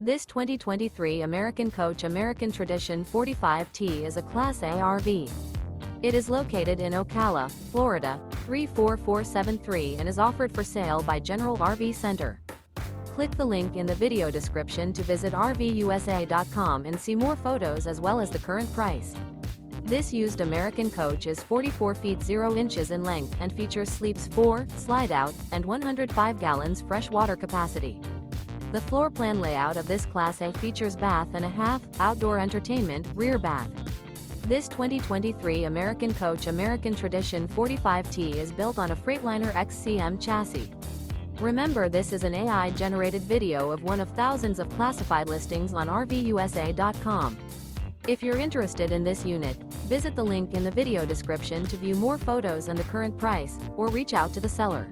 This 2023 American Coach American Tradition 45T is a Class A RV. It is located in Ocala, Florida, 34473 and is offered for sale by General RV Center. Click the link in the video description to visit RVUSA.com and see more photos as well as the current price. This used American coach is 44 feet 0 inches in length and features sleeps 4, slide-out, and 105 gallons fresh water capacity. The floor plan layout of this Class A features bath and a half, outdoor entertainment, rear bath. This 2023 American Coach American Tradition 45T is built on a Freightliner XCM chassis. Remember, this is an AI-generated video of one of thousands of classified listings on RVUSA.com. If you're interested in this unit, visit the link in the video description to view more photos and the current price, or reach out to the seller.